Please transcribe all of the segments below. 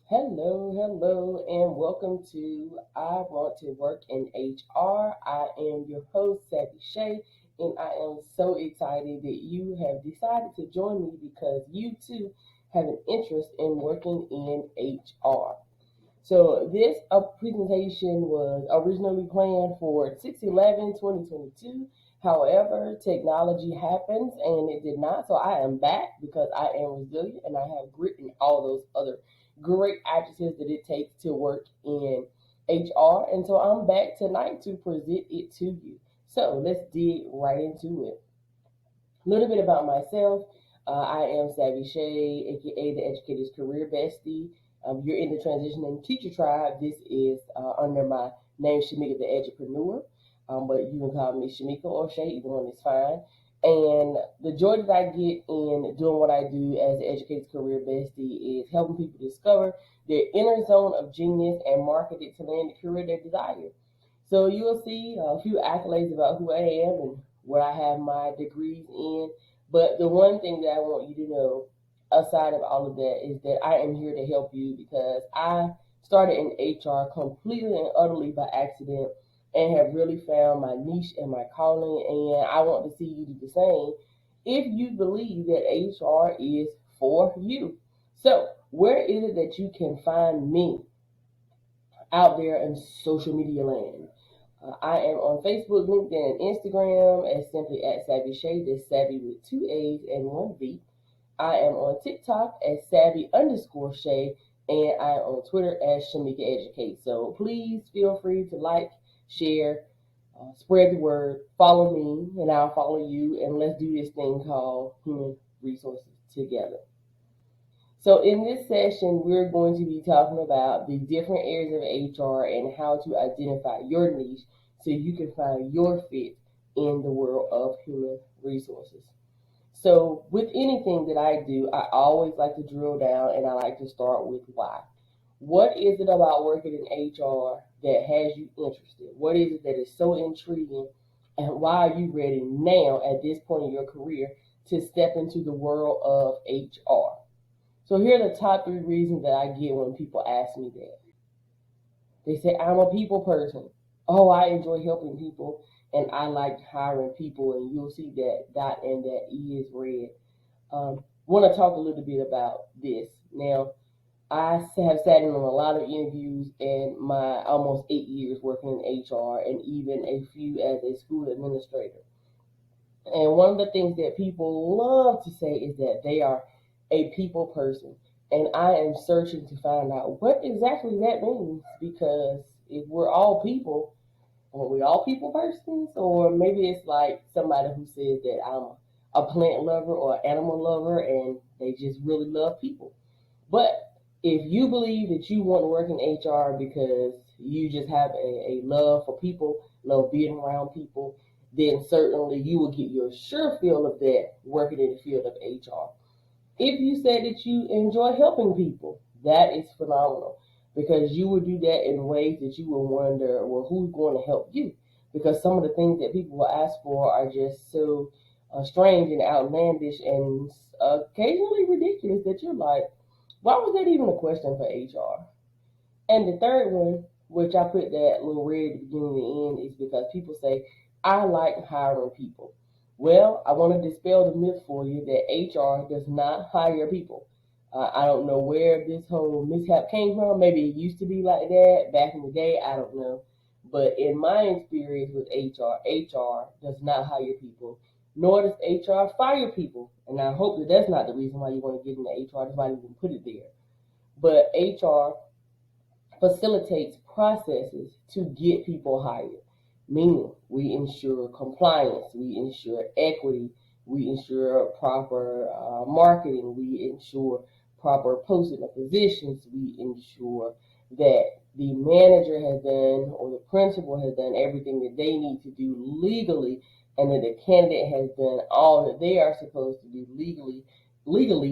Hello, and welcome to I Want to Work in HR. I am your host, Savvy Shay, and I am so excited that you have decided to join me because you too have an interest in working in HR. So this presentation was originally planned for 6/11/2022. However, technology happens and it did not. So I am back because I am resilient and I have grit and all those other great adjectives that it takes to work in HR. And so I'm back tonight to present it to you. So let's dig right into it. A little bit about myself. I am Savvy Shay, aka the Educator's Career Bestie. You're in the Transitioning Teacher Tribe. This is under my name, Shamika the Edupreneur. But you can call me Shamika or Shay, either one is fine. And the joy that I get in doing what I do as the Educator's Career Bestie is helping people discover their inner zone of genius and market it to land the career they desire. So you will see a few accolades about who I am and what I have my degrees in. But the one thing that I want you to know, aside of all of that, is that I am here to help you because I started in HR completely and utterly by accident and have really found my niche and my calling. And I want to see you do the same if you believe that HR is for you. So, where is it that you can find me out there in social media land? I am on Facebook, LinkedIn, and Instagram as simply at Savvy Shay. That's Savvy with two A's and one V. I am on TikTok as Savvy underscore Shay, and I am on Twitter as Shamika Educate. So please feel free to like, share, spread the word, follow me, and I'll follow you, and let's do this thing called human resources together. So in this session, we're going to be talking about the different areas of HR and how to identify your niche so you can find your fit in the world of human resources. So with anything that I do, I always like to drill down and I like to start with why. What is it about working in HR that has you interested? What is it that is so intriguing? And why are you ready now at this point in your career to step into the world of HR? So here are the top three reasons that I get when people ask me that. They say, I'm a people person. Oh, I enjoy helping people and I like hiring people. And you'll see that dot and that E is red. Want to talk a little bit about this. Now, I have sat in on a lot of interviews in my almost 8 years working in HR and even a few as a school administrator. And one of the things that people love to say is that they are a people person. And I am searching to find out what exactly that means because if we're all people, are we all people persons? Or maybe it's like somebody who says that I'm a plant lover or animal lover and they just really love people. But if you believe that you want to work in HR because you just have a love for people, love being around people, then certainly you will get your sure feel of that working in the field of HR. If you say that you enjoy helping people, that is phenomenal because you will do that in ways that you will wonder, well, who's going to help you? Because some of the things that people will ask for are just so strange and outlandish and occasionally ridiculous that you're like, why was that even a question for HR? And the third one, which I put that little red at the beginning and the end, is because people say, I like hiring people. Well, I want to dispel the myth for you that HR does not hire people. I don't know where this whole mishap came from. Maybe it used to be like that back in the day. I don't know. But in my experience with HR does not hire people, nor does HR fire people. And I hope that that's not the reason why you want to get into HR. That's why you even put it there. But HR facilitates processes to get people hired. Meaning, we ensure compliance, we ensure equity, we ensure proper marketing, we ensure proper posting of positions, we ensure that the manager has done or the principal has done everything that they need to do legally and that the candidate has done all that they are supposed to do legally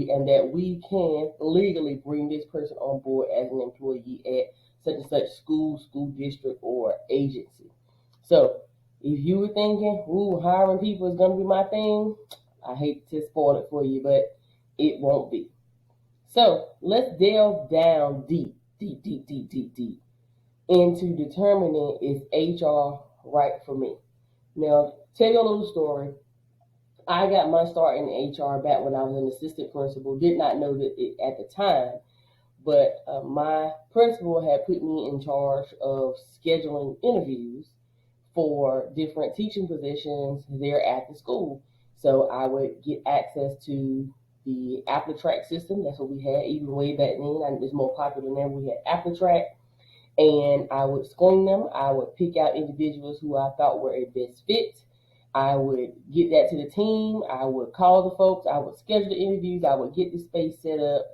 and that we can legally bring this person on board as an employee at such and such school district, or agency. So if you were thinking, ooh, hiring people is going to be my thing, I hate to spoil it for you, but it won't be. So let's delve down deep into determining is HR right for me. Now, tell you a little story. I got my start in HR back when I was an assistant principal. Did not know that it at the time, but my principal had put me in charge of scheduling interviews for different teaching positions there at the school. So I would get access to the AppleTrack system. That's what we had even way back then. And it's more popular now. We had AppleTrack, and I would screen them. I would pick out individuals who I thought were a best fit. I would get that to the team. I would call the folks. I would schedule the interviews. I would get the space set up.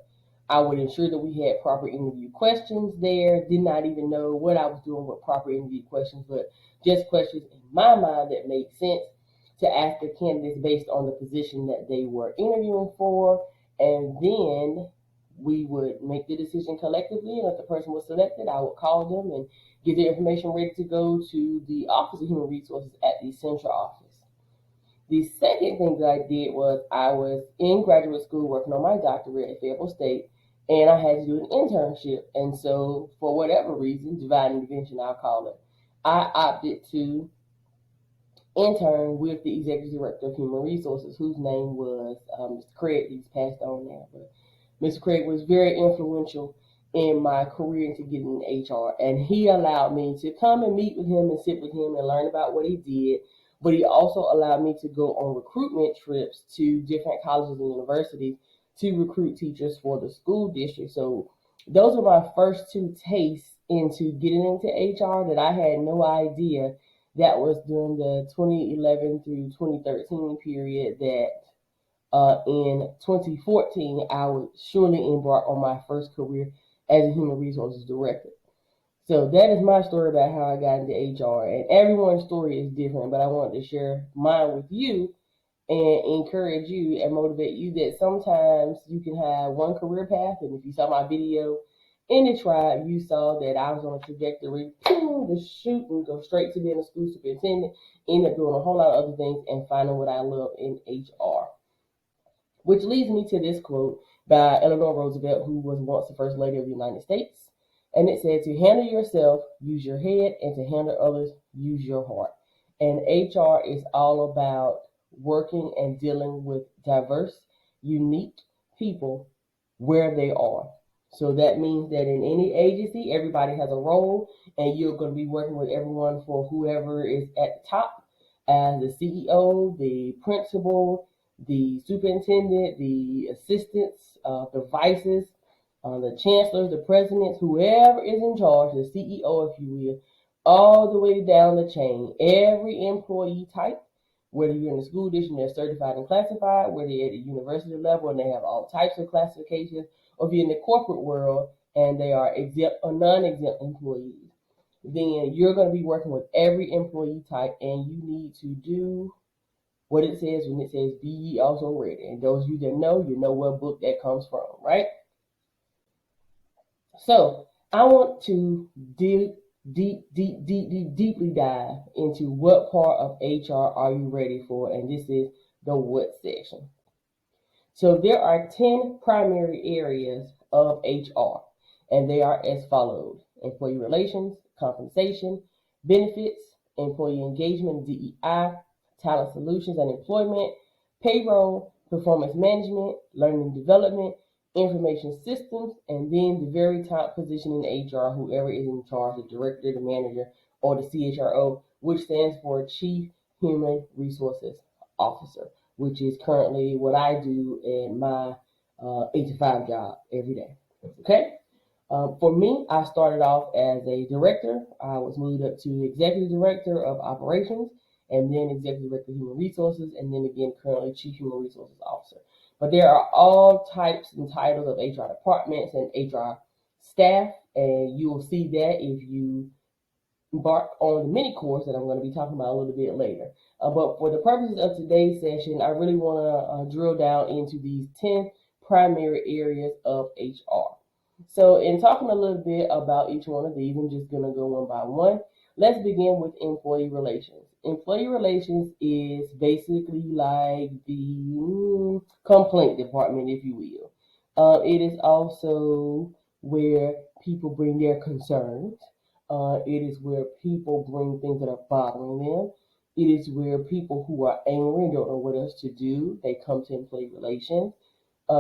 I would ensure that we had proper interview questions there. Did not even know what I was doing with proper interview questions, but just questions in my mind that made sense to ask the candidates based on the position that they were interviewing for. And then we would make the decision collectively. And if the person was selected, I would call them and get their information ready to go to the Office of Human Resources at the central office. The second thing that I did was I was in graduate school working on my doctorate at Fayetteville State, and I had to do an internship. And so, for whatever reason, divine intervention, I'll call it, I opted to intern with the executive director of human resources, whose name was Mr. Craig. He's passed on now, but Mr. Craig was very influential in my career into getting in HR, and he allowed me to come and meet with him and sit with him and learn about what he did. But he also allowed me to go on recruitment trips to different colleges and universities to recruit teachers for the school district. So those are my first two tastes into getting into HR that I had no idea that was during the 2011 through 2013 period that in 2014 I would surely embark on my first career as a human resources director. So that is my story about how I got into HR. And everyone's story is different, but I wanted to share mine with you and encourage you and motivate you that sometimes you can have one career path. And if you saw my video in the tribe, you saw that I was on a trajectory to shoot and go straight to being a school superintendent, end up doing a whole lot of other things and finding what I love in HR. Which leads me to this quote by Eleanor Roosevelt, who was once the First Lady of the United States. And it said, to handle yourself, use your head, and to handle others, use your heart. And HR is all about working and dealing with diverse, unique people where they are. So that means that in any agency, everybody has a role, and you're going to be working with everyone for whoever is at the top, as the CEO, the principal, the superintendent, the assistants, the vices, the chancellors, the presidents, whoever is in charge, the CEO, if you will, all the way down the chain. Every employee type, whether you're in the school district, they're certified and classified, whether you're at the university level and they have all types of classifications, or if you're in the corporate world and they are exempt or non-exempt employees, then you're going to be working with every employee type, and you need to do what it says when it says, be ye also ready. And those of you that know, you know what book that comes from, right? So I want to deeply dive into what part of HR are you ready for, and this is the what section. So there are 10 primary areas of HR, and they are as follows: employee relations, compensation, benefits, employee engagement, DEI, talent solutions and employment, payroll, performance management, learning and development, information systems, and then the very top position in HR, whoever is in charge, the director, the manager, or the CHRO, which stands for Chief Human Resources Officer, which is currently what I do in my 8 to 5 job every day. Okay? For me, I started off as a director. I was moved up to executive director of operations, and then executive director of human resources, and then again currently chief human resources officer. But there are all types and titles of HR departments and HR staff, and you will see that if you embark on the mini course that I'm going to be talking about a little bit later. But for the purposes of today's session, I really want to drill down into these 10 primary areas of HR. So in talking a little bit about each one of these, I'm just going to go one by one. Let's begin with employee relations. Employee relations is basically like the complaint department, if you will. It is also where people bring their concerns. It is where people bring things that are bothering them. It is where people who are angry and don't know what else to do, they come to employee relations.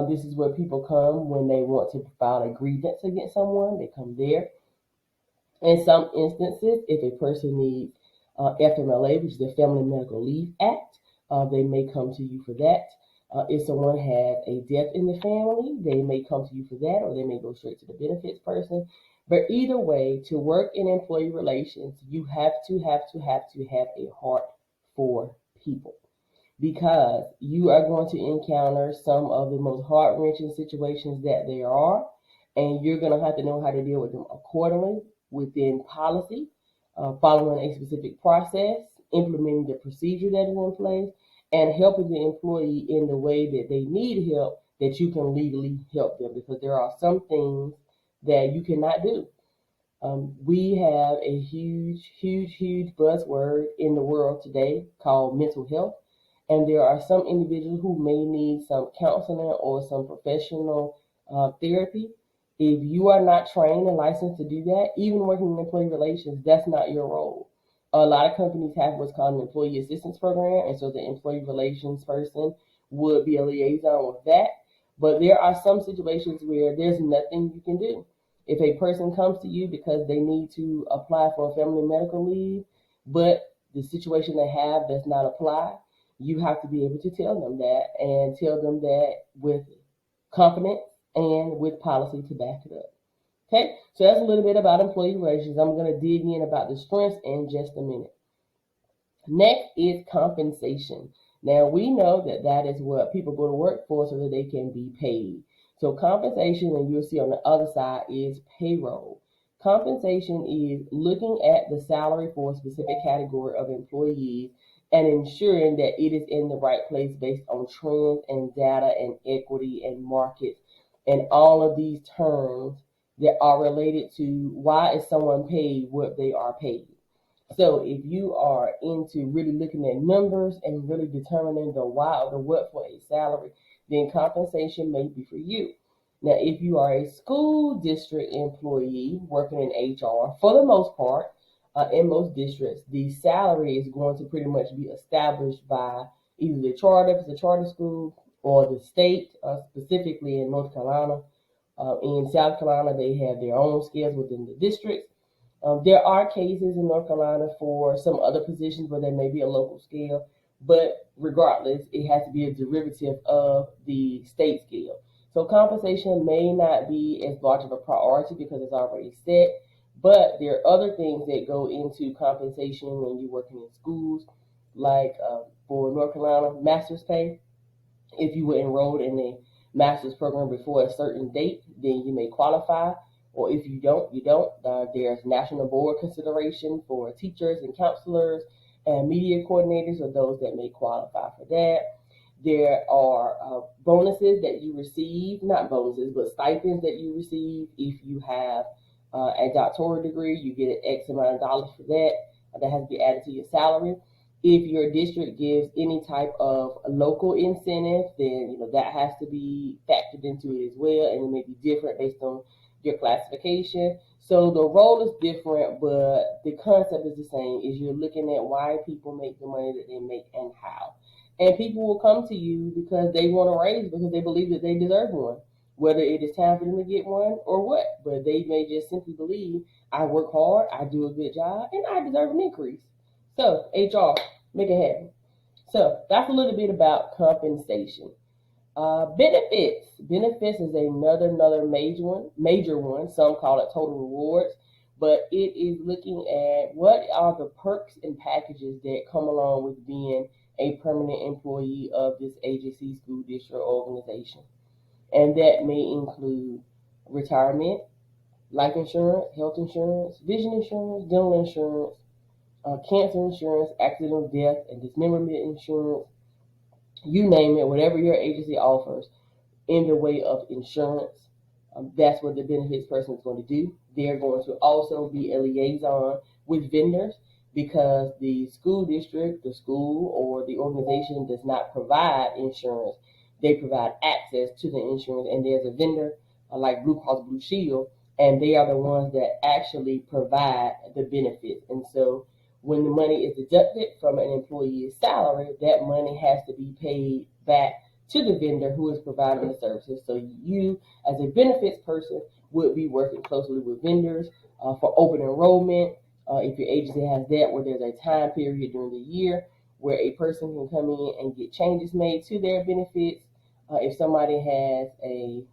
This is where people come when they want to file a grievance against someone. They come there. In some instances, if a person needs FMLA, which is the Family Medical Leave Act, they may come to you for that. If someone has a death in the family, they may come to you for that, or they may go straight to the benefits person. But either way, to work in employee relations, you have a heart for people, because you are going to encounter some of the most heart wrenching situations that there are, and you're going to have to know how to deal with them accordingly within policy, following a specific process, implementing the procedure that is in place, and helping the employee in the way that they need help, that you can legally help them, because there are some things that you cannot do. We have a huge buzzword in the world today called mental health. And there are some individuals who may need some counseling or some professional therapy. If you are not trained and licensed to do that, even working in employee relations, that's not your role. A lot of companies have what's called an employee assistance program, and so the employee relations person would be a liaison with that. But there are some situations where there's nothing you can do. If a person comes to you because they need to apply for a family medical leave, but the situation they have does not apply, you have to be able to tell them that, and tell them that with confidence and with policy to back it up. Okay, so that's a little bit about employee relations. I'm going to dig in about the strengths in just a minute. Next is compensation. Now we know that that is what people go to work for so that they can be paid. So compensation, and you'll see on the other side, is payroll. Compensation is looking at the salary for a specific category of employees and ensuring that it is in the right place based on trends and data and equity and markets and all of these terms that are related to why is someone paid what they are paid. So if you are into really looking at numbers and really determining the why or the what for a salary, then compensation may be for you. Now, if you are a school district employee working in HR, for the most part, in most districts, the salary is going to pretty much be established by either the charter, if it's a charter school, or the state, specifically in North Carolina. In South Carolina, they have their own scales within the districts. There are cases in North Carolina for some other positions where there may be a local scale, but regardless, it has to be a derivative of the state scale. So compensation may not be as large of a priority because it's already set, but there are other things that go into compensation when you're working in schools, like for North Carolina, master's pay. If you were enrolled in a master's program before a certain date, then you may qualify. Or if you don't, you don't. There's national board consideration for teachers and counselors and media coordinators, or those that may qualify for that. There are bonuses that you receive, not bonuses, but stipends that you receive if you have a doctoral degree. You get an X amount of dollars for that. That has to be added to your salary. If your district gives any type of local incentive, then that has to be factored into it as well, and it may be different based on your classification. So the role is different, but the concept is the same. Is you're looking at why people make the money that they make and how. And people will come to you because they want a raise, because they believe that they deserve one, whether it is time for them to get one or what. But they may just simply believe, I work hard, I do a good job, and I deserve an increase. So HR, make it happen. So that's a little bit about compensation. Benefits. Benefits is another major one. Some call it total rewards, but it is looking at what are the perks and packages that come along with being a permanent employee of this agency, school district, organization. And that may include retirement, life insurance, health insurance, vision insurance, dental insurance, cancer insurance, accidental death and dismemberment insurance, you name it, whatever your agency offers in the way of insurance. That's what the benefits person is going to do. They're going to also be a liaison with vendors, because the school district, the school, or the organization does not provide insurance. they provide access to the insurance, and there's a vendor like Blue Cross Blue Shield, and they are the ones that actually provide the benefits. And so when the money is deducted from an employee's salary, that money has to be paid back to the vendor who is providing the services. So you, as a benefits person, would be working closely with vendors for open enrollment. If your agency has that, where there's a time period during the year where a person can come in and get changes made to their benefits. If somebody has a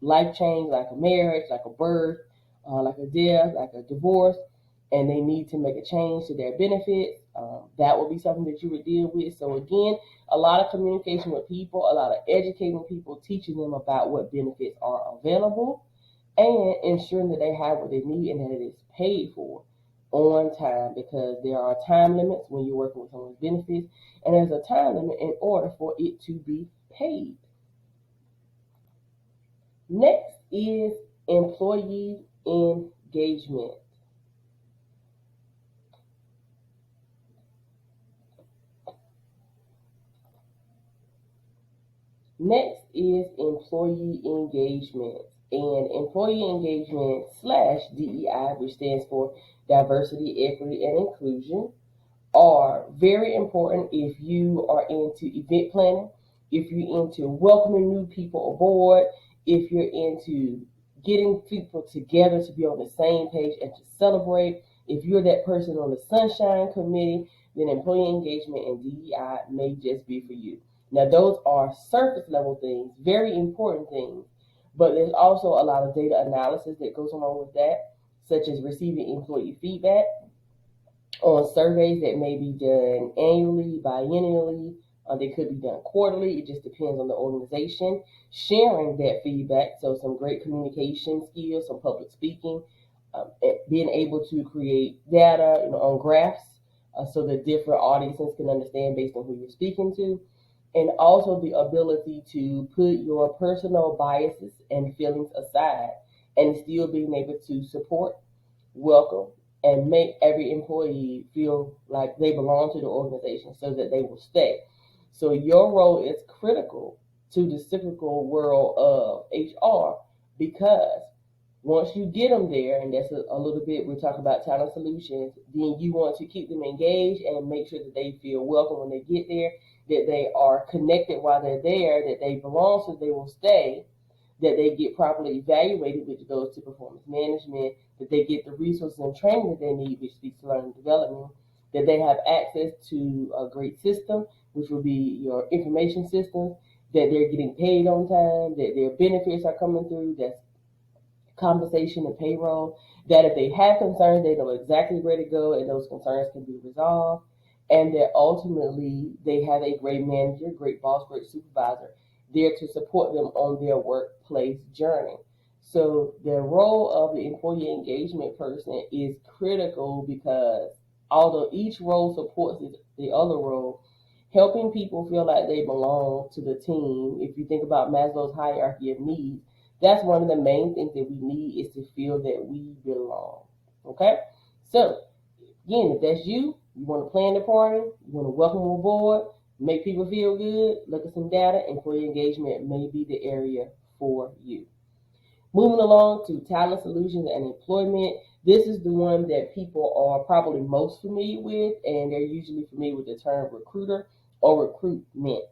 life change, like a marriage, like a birth, like a death, like a divorce, and they need to make a change to their benefits, that will be something that you would deal with. So again, a lot of communication with people, a lot of educating people, teaching them about what benefits are available, and ensuring that they have what they need and that it is paid for on time, because there are time limits when you're working with someone's benefits, and there's a time limit in order for it to be paid. Next is employee engagement. Next is employee engagement, and employee engagement slash DEI, which stands for diversity, equity, and inclusion, are very important if you are into event planning, if you're into welcoming new people aboard, if you're into getting people together to be on the same page and to celebrate. If you're that person on the Sunshine Committee, then employee engagement and DEI may just be for you. Now, those are surface level things, very important things, but there's also a lot of data analysis that goes along with that, such as receiving employee feedback on surveys that may be done annually, biennially. They could be done quarterly. It just depends on the organization. Sharing that feedback, so some great communication skills, some public speaking, being able to create data on graphs so that different audiences can understand based on who you're speaking to, and also the ability to put your personal biases and feelings aside and still being able to support, welcome, and make every employee feel like they belong to the organization so that they will stay. So your role is critical to the cyclical world of HR, because once you get them there, and that's a little bit, we're talking about talent solutions, then you want to keep them engaged and make sure that they feel welcome when they get there, that they are connected while they're there, that they belong so they will stay, that they get properly evaluated, which goes to performance management, that they get the resources and training that they need, which speaks to learning and development, that they have access to a great system, which will be your information systems, that they're getting paid on time, that their benefits are coming through, that's compensation and payroll, that if they have concerns, they know exactly where to go and those concerns can be resolved, and that ultimately they have a great manager, great boss, great supervisor there to support them on their workplace journey. So the role of the employee engagement person is critical, because although each role supports the other role, helping people feel like they belong to the team. If you think about Maslow's hierarchy of needs, that's one of the main things that we need, is to feel that we belong. Okay? So, again, if that's you, you want to plan the party, you want to welcome them aboard, make people feel good, look at some data, employee engagement may be the area for you. Moving along to talent solutions and employment, this is the one that people are probably most familiar with, and they're usually familiar with the term recruiter or recruitment.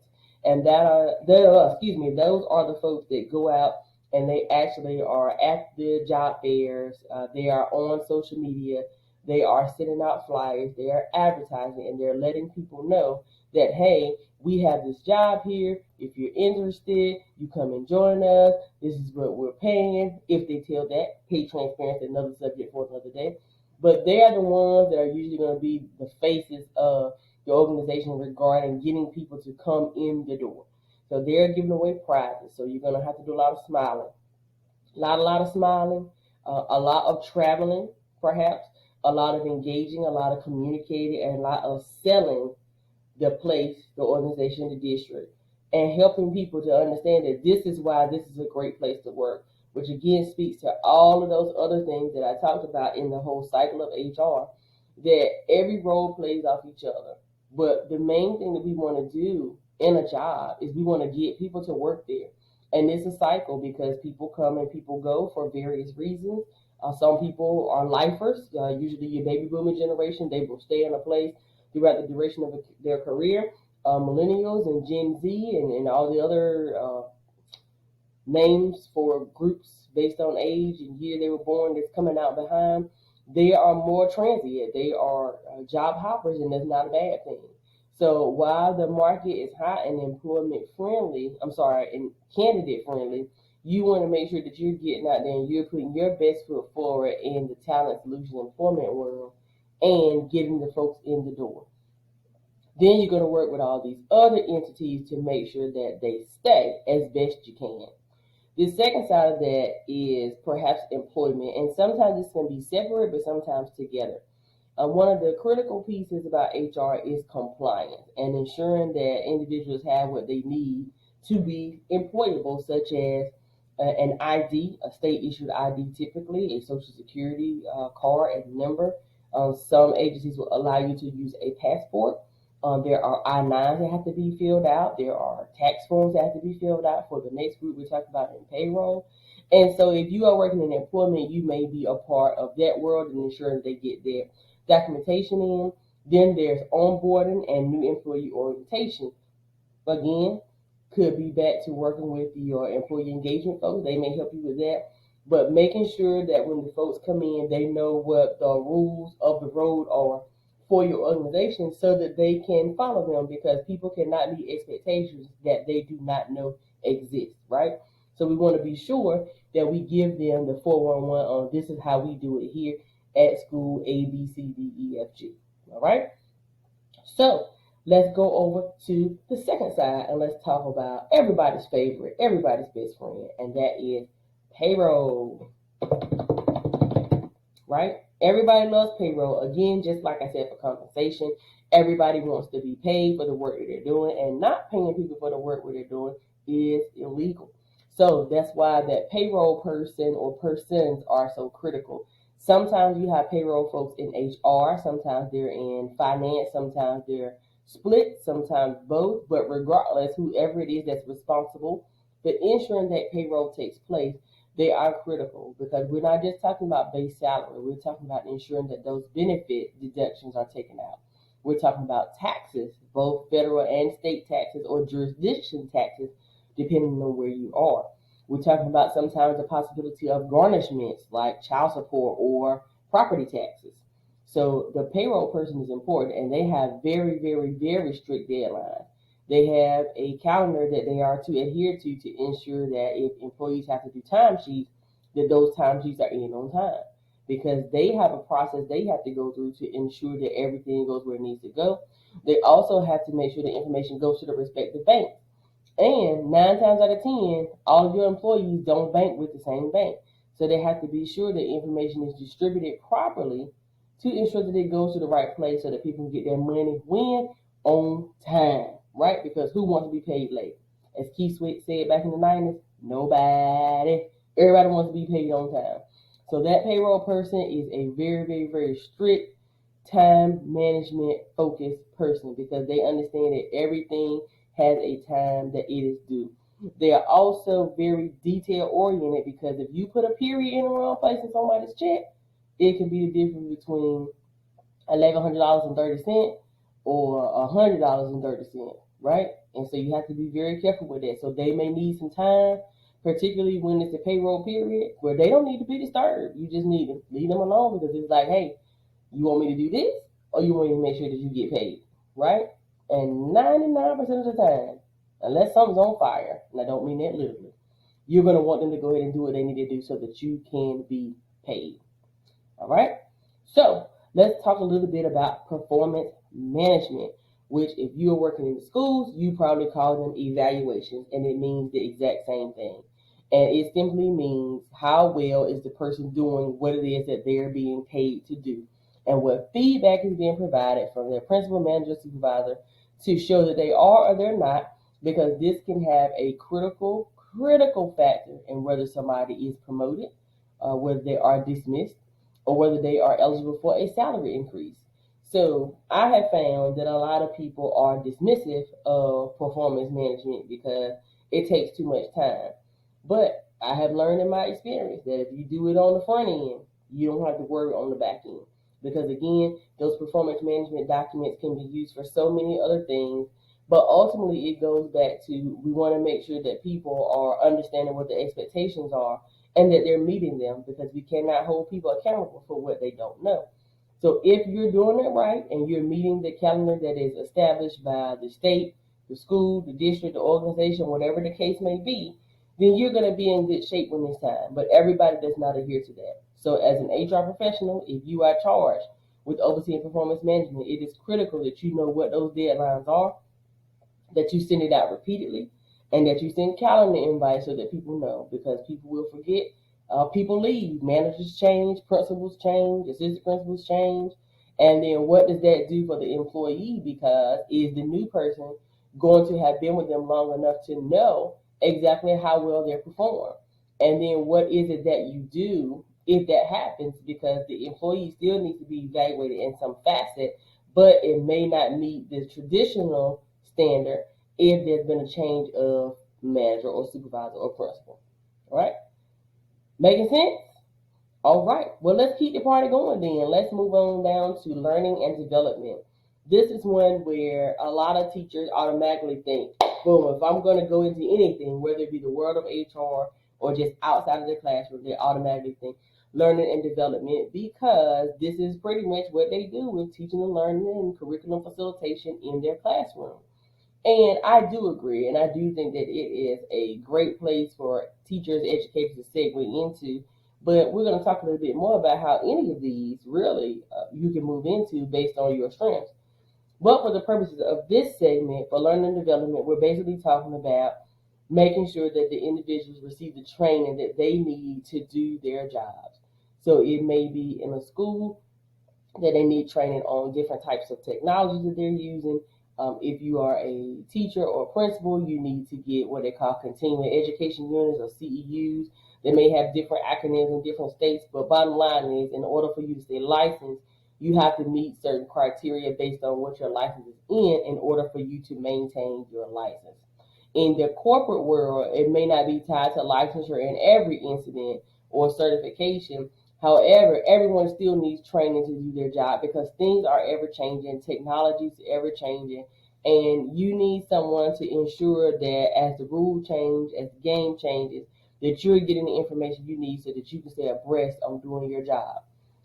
And those are the folks that go out and they actually are at the job fairs, they are on social media, they are sending out flyers, they are advertising, and they're letting people know that, hey, we have this job here. If you're interested, you come and join us. This is what we're paying. If they tell that, pay transparency, another subject for another day. But they are the ones that are usually going to be the faces of the organization regarding getting people to come in the door. So they're giving away prizes. So you're going to have to do a lot of smiling. A lot of smiling, a lot of traveling, perhaps, a lot of engaging, a lot of communicating, and a lot of selling the place, the organization, the district, and helping people to understand that this is why this is a great place to work, which again speaks to all of those other things that I talked about in the whole cycle of HR, that every role plays off each other. But the main thing that we want to do in a job is we want to get people to work there. And it's a cycle because people come and people go for various reasons. Some people are lifers, usually your baby boomer generation. They will stay in a place throughout the duration of their career. Millennials and Gen Z and all the other names for groups based on age and year they were born that's coming out behind. They are more transient. They are job hoppers, and that's not a bad thing. So while the market is hot and employment friendly, and candidate friendly, you want to make sure that you're getting out there and you're putting your best foot forward in the talent solution employment world and getting the folks in the door. Then you're going to work with all these other entities to make sure that they stay as best you can. The second side of that is perhaps employment, and sometimes it's going to be separate, but sometimes together. One of the critical pieces about HR is compliance and ensuring that individuals have what they need to be employable, such as an ID, a state issued ID, typically a social security card and number. Some agencies will allow you to use a passport. There are I-9s that have to be filled out. There are tax forms that have to be filled out for the next group we talked about in payroll. And so if you are working in employment, you may be a part of that world and ensuring they get their documentation in. Then there's onboarding and new employee orientation. Again, could be back to working with your employee engagement folks. They may help you with that. But making sure that when the folks come in, they know what the rules of the road are for your organization so that they can follow them, because people cannot meet expectations that they do not know exist, right? So we want to be sure that we give them the 411 on this is how we do it here at school A, B, C, D, E, F, G. All right? So let's go over to the second side and let's talk about everybody's favorite, everybody's best friend, and that is payroll. Right? Everybody loves payroll. Again, just like I said, for compensation, everybody wants to be paid for the work that they're doing, and not paying people for the work that they're doing is illegal. So that's why that payroll person or persons are so critical. Sometimes you have payroll folks in HR, sometimes they're in finance, sometimes they're split, sometimes both, but regardless, whoever it is that's responsible for ensuring that payroll takes place, they are critical, because we're not just talking about base salary. We're talking about ensuring that those benefit deductions are taken out. We're talking about taxes, both federal and state taxes or jurisdiction taxes, depending on where you are. We're talking about sometimes the possibility of garnishments like child support or property taxes. So the payroll person is important, and they have very, very, very strict deadlines. They have a calendar that they are to adhere to ensure that if employees have to do timesheets, that those timesheets are in on time. Because they have a process they have to go through to ensure that everything goes where it needs to go. They also have to make sure the information goes to the respective bank. And 9 times out of 10, all of your employees don't bank with the same bank. So they have to be sure that information is distributed properly to ensure that it goes to the right place so that people can get their money when? On time, right? Because who wants to be paid late? As Keith Sweat said back in the 90s, nobody. Everybody wants to be paid on time. So that payroll person is a very, very, very strict time management focused person, because they understand that everything has a time that it is due. They are also very detail oriented, because if you put a period in the wrong place in somebody's check, it can be the difference between $1,100.30 or $100.30, right? And so you have to be very careful with that. So they may need some time, particularly when it's a payroll period, where they don't need to be disturbed. You just need to leave them alone, because it's like, hey, you want me to do this, or you want me to make sure that you get paid, right? And 99% of the time, unless something's on fire, and I don't mean that literally, you're going to want them to go ahead and do what they need to do so that you can be paid. All right? So let's talk a little bit about performance management, which if you are working in the schools, you probably call them evaluations, and it means the exact same thing. And it simply means how well is the person doing what it is that they're being paid to do, and what feedback is being provided from their principal, manager, supervisor to show that they are or they're not, because this can have a critical factor in whether somebody is promoted, whether they are dismissed, or whether they are eligible for a salary increase. So I have found that a lot of people are dismissive of performance management because it takes too much time. But I have learned in my experience that if you do it on the front end, you don't have to worry on the back end. Because again, those performance management documents can be used for so many other things. But ultimately, it goes back to we want to make sure that people are understanding what the expectations are and that they're meeting them because we cannot hold people accountable for what they don't know. So if you're doing it right and you're meeting the calendar that is established by the state, the school, the district, the organization, whatever the case may be, then you're going to be in good shape when it's time. But everybody does not adhere to that. So as an HR professional, if you are charged with overseeing performance management, it is critical that you know what those deadlines are, that you send it out repeatedly, and that you send calendar invites so that people know because people will forget. People leave, managers change, principals change, assistant principals change, and then what does that do for the employee? Because is the new person going to have been with them long enough to know exactly how well they perform? And then what is it that you do if that happens? Because the employee still needs to be evaluated in some facet, but it may not meet the traditional standard if there's been a change of manager or supervisor or principal. All right? Making sense? All right. Well, let's keep the party going then. Let's move on down to learning and development. This is one where a lot of teachers automatically think, boom, if I'm going to go into anything, whether it be the world of HR or just outside of the classroom, they automatically think learning and development because this is pretty much what they do with teaching and learning and curriculum facilitation in their classroom. And I do agree, and I do think that it is a great place for teachers, educators to segue into. But we're going to talk a little bit more about how any of these really you can move into based on your strengths. But for the purposes of this segment, for learning and development, we're basically talking about making sure that the individuals receive the training that they need to do their jobs. So it may be in a school, that they need training on different types of technologies that they're using. If you are a teacher or a principal, you need to get what they call continuing education units or CEUs. They may have different acronyms in different states, but bottom line is, in order for you to stay licensed, you have to meet certain criteria based on what your license is in order for you to maintain your license. In the corporate world, it may not be tied to licensure in every incident or certification. However, everyone still needs training to do their job because things are ever changing, technology is ever changing, and you need someone to ensure that as the rule change, as the game changes, that you're getting the information you need so that you can stay abreast on doing your job.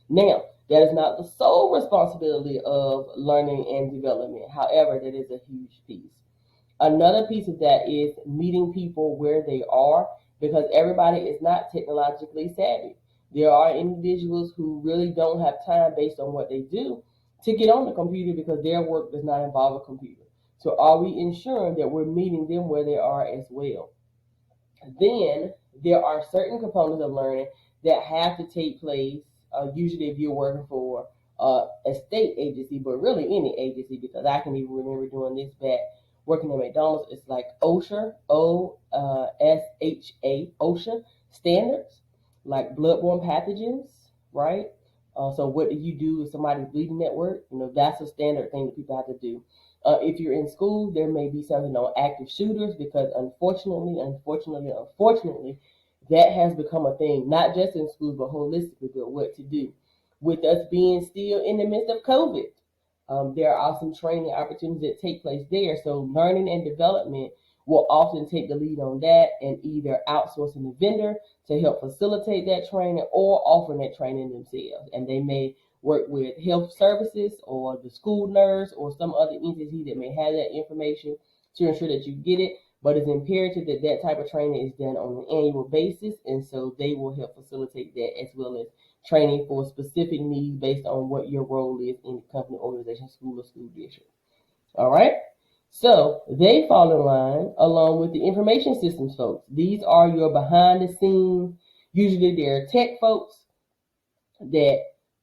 Now, that is not the sole responsibility of learning and development. However, that is a huge piece. Another piece of that is meeting people where they are because everybody is not technologically savvy. There are individuals who really don't have time based on what they do to get on the computer because their work does not involve a computer. So are we ensuring that we're meeting them where they are as well? Then there are certain components of learning that have to take place, usually if you're working for a state agency, but really any agency, because I can even remember doing this back working at McDonald's. It's like OSHA, OSHA, OSHA standards, like bloodborne pathogens, right? So what do you do if somebody's bleeding at work? That's a standard thing that people have to do. If you're in school, there may be something on active shooters because unfortunately, that has become a thing, not just in schools, but holistically, but what to do. With us being still in the midst of COVID, there are some training opportunities that take place there. So learning and development will often take the lead on that and either outsourcing the vendor to help facilitate that training or offering that training themselves. And they may work with health services or the school nurse or some other entity that may have that information to ensure that you get it. But it's imperative that that type of training is done on an annual basis. And so they will help facilitate that as well as training for specific needs based on what your role is in the company, organization, school, or school district. All right? So they fall in line along with the information systems folks. These are your behind the scenes, usually they're tech folks that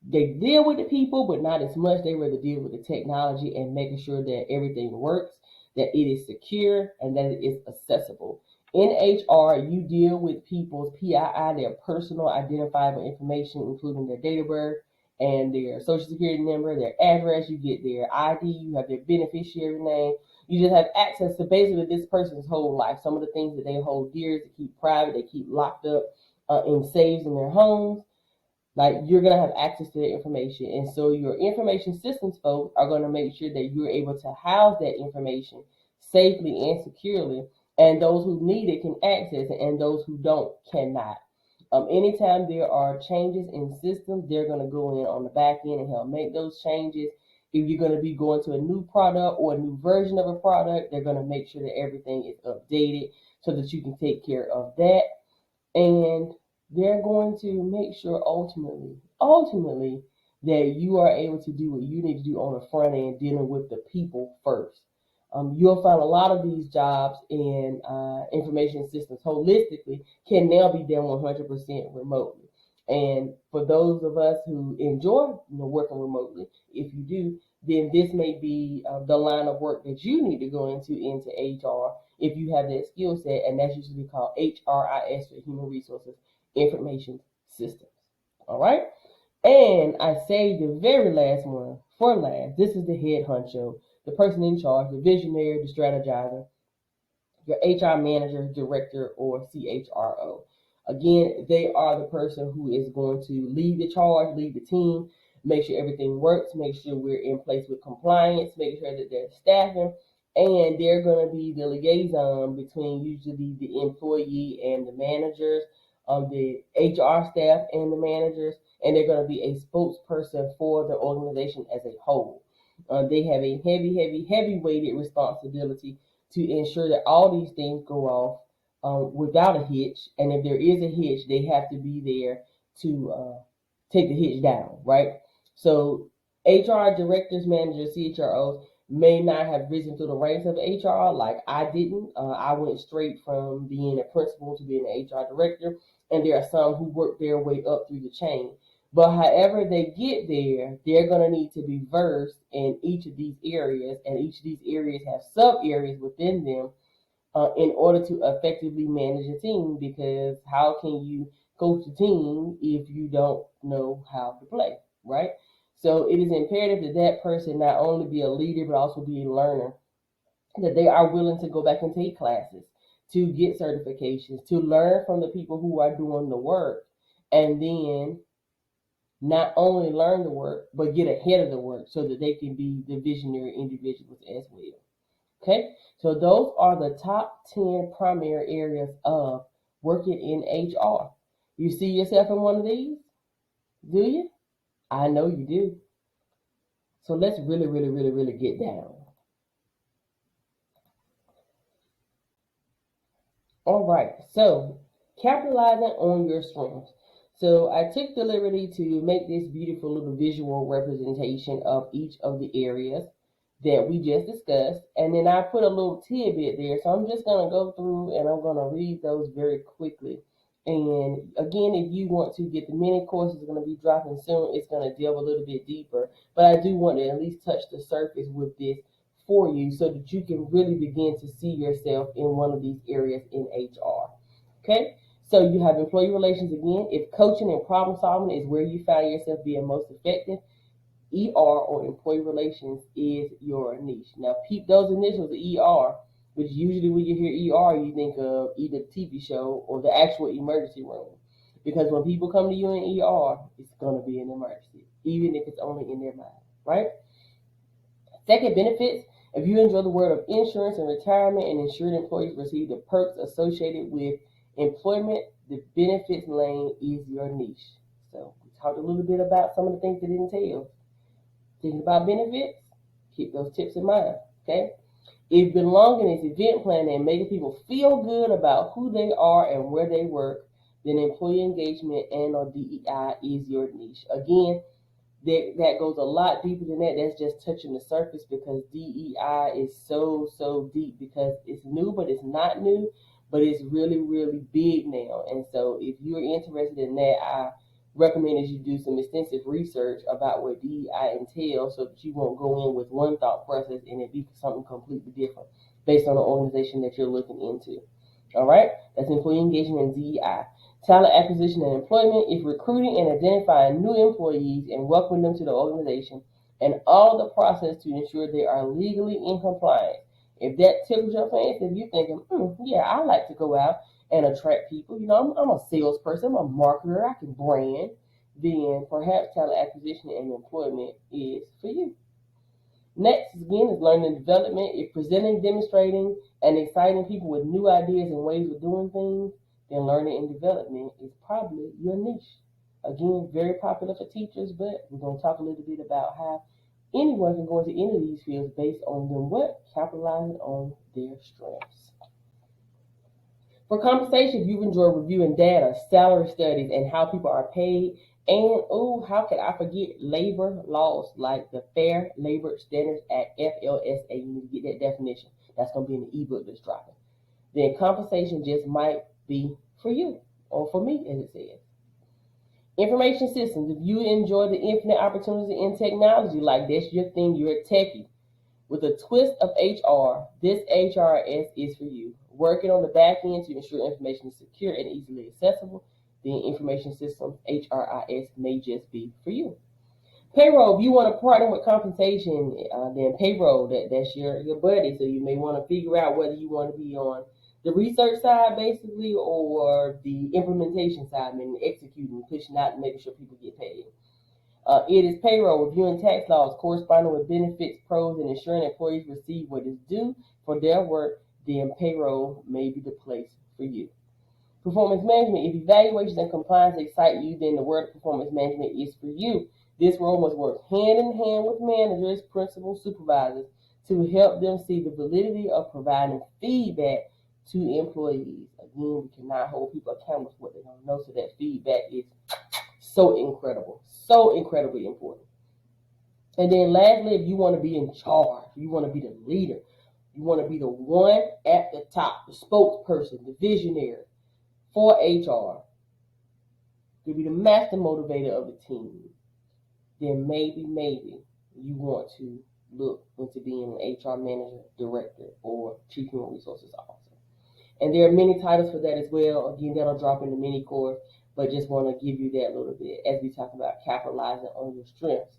they deal with the people, but not as much. They rather deal with the technology and making sure that everything works, that it is secure, and that it is accessible. In HR, you deal with people's PII, their personal identifiable information, including their date of birth, and their social security number, their address, you get their ID, you have their beneficiary name. You just have access to basically this person's whole life. Some of the things that they hold dear, they keep private, they keep locked up in safes in their homes. Like, you're gonna have access to that information, and so your information systems folks are gonna make sure that you're able to house that information safely and securely, and those who need it can access it, and those who don't cannot. Anytime there are changes in systems, they're gonna go in on the back end and help make those changes. If you're gonna be going to a new product or a new version of a product, they're gonna make sure that everything is updated so that you can take care of that. And they're going to make sure ultimately that you are able to do what you need to do on the front end, dealing with the people first. You'll find a lot of these jobs in information systems holistically can now be done 100% remotely. And for those of us who enjoy working remotely, if you do, then this may be the line of work that you need to go into HR if you have that skill set, and that's usually called HRIS for Human Resources Information Systems. All right? And I say the very last one for last. This is the head honcho, the person in charge, the visionary, the strategizer, your HR manager, director, or CHRO. Again, they are the person who is going to lead the charge, lead the team, make sure everything works, make sure we're in place with compliance, make sure that there's staffing, and they're going to be the liaison between usually the employee and the managers, the HR staff and the managers, and they're going to be a spokesperson for the organization as a whole. They have a heavy weighted responsibility to ensure that all these things go off without a hitch. And if there is a hitch, they have to be there to take the hitch down, right? So HR directors, managers, CHROs may not have risen through the ranks of HR like I didn't. I went straight from being a principal to being an HR director, and there are some who work their way up through the chain. But however they get there, they're going to need to be versed in each of these areas, and each of these areas have sub areas within them in order to effectively manage a team. Because how can you coach a team if you don't know how to play, right? So it is imperative that that person not only be a leader but also be a learner, that they are willing to go back and take classes, to get certifications, to learn from the people who are doing the work, and then not only learn the work, but get ahead of the work so that they can be the visionary individuals as well. Okay, so those are the top 10 primary areas of working in HR. You see yourself in one of these? Do you? I know you do. So let's really get down. All right, so capitalizing on your strengths. So I took the liberty to make this beautiful little visual representation of each of the areas that we just discussed. And then I put a little tidbit there. So I'm just going to go through and I'm going to read those very quickly. And again, if you want to get the mini course, it's going to be dropping soon. It's going to delve a little bit deeper. But I do want to at least touch the surface with this for you so that you can really begin to see yourself in one of these areas in HR. Okay? So you have employee relations again. If coaching and problem solving is where you find yourself being most effective, ER or employee relations is your niche. Now, peep those initials, ER, which usually when you hear ER, you think of either the TV show or the actual emergency room. Because when people come to you in ER, it's going to be an emergency, even if it's only in their mind, right? Second, benefits. If you enjoy the world of insurance and retirement and insured employees receive the perks associated with employment, the benefits lane is your niche. So we talked a little bit about some of the things that it entails. Thinking about benefits, keep those tips in mind, okay? If belonging is event planning and making people feel good about who they are and where they work, then employee engagement and or DEI is your niche. Again, that goes a lot deeper than that. That's just touching the surface because DEI is so deep because it's new, but it's not new, but it's really big now. And so if you're interested in that, I recommend that you do some extensive research about what DEI entails so that you won't go in with one thought process and it be something completely different based on the organization that you're looking into. All right, that's employee engagement and DEI. Talent acquisition and employment is recruiting and identifying new employees and welcoming them to the organization and all the process to ensure they are legally in compliance. If that tickles your fancy, if you're thinking, yeah, I like to go out and attract people, I'm a salesperson, I'm a marketer, I can brand, then perhaps talent acquisition and employment is for you. Next, again, is learning and development. If presenting, demonstrating, and exciting people with new ideas and ways of doing things, then learning and development is probably your niche. Again, very popular for teachers, but we're going to talk a little bit about how anyone can go into any of these fields based on them what? Capitalizing on their strengths. For compensation, if you enjoy reviewing data, salary studies, and how people are paid, and how could I forget labor laws like the Fair Labor Standards Act, FLSA? You need to get that definition. That's going to be in the ebook that's dropping. Then compensation just might be for you, or for me, as it says. Information systems, if you enjoy the infinite opportunity in technology, like that's your thing, you're a techie. With a twist of HR, this HRS is for you. Working on the back end to ensure information is secure and easily accessible, then information systems, HRIS, may just be for you. Payroll, if you want to partner with compensation, then payroll, that's your buddy. So you may want to figure out whether you want to be on the research side, basically, or the implementation side, meaning executing, pushing out, and making sure people get paid. It is payroll, reviewing tax laws, corresponding with benefits, pros, and ensuring employees receive what is due for their work, then payroll may be the place for you. Performance management, if evaluations and compliance excite you, then the word performance management is for you. This role must work hand in hand with managers, principals, supervisors to help them see the validity of providing feedback to employees. Again, we cannot hold people accountable for what they don't know, so that feedback is so incredibly important. And then lastly, if you want to be in charge, you want to be the leader, you want to be the one at the top, the spokesperson, the visionary for HR, to be the master motivator of the team, then maybe you want to look into being an HR manager, director, or chief human resources officer. And there are many titles for that as well. Again, that'll drop in the mini course, but just want to give you that little bit as we talk about capitalizing on your strengths.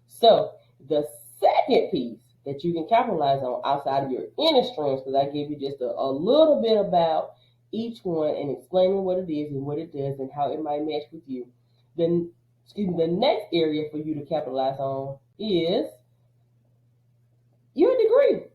So the second piece that you can capitalize on outside of your inner strengths, because I gave you just a little bit about each one and explaining what it is and what it does and how it might match with you. Then, the next area for you to capitalize on is your degree.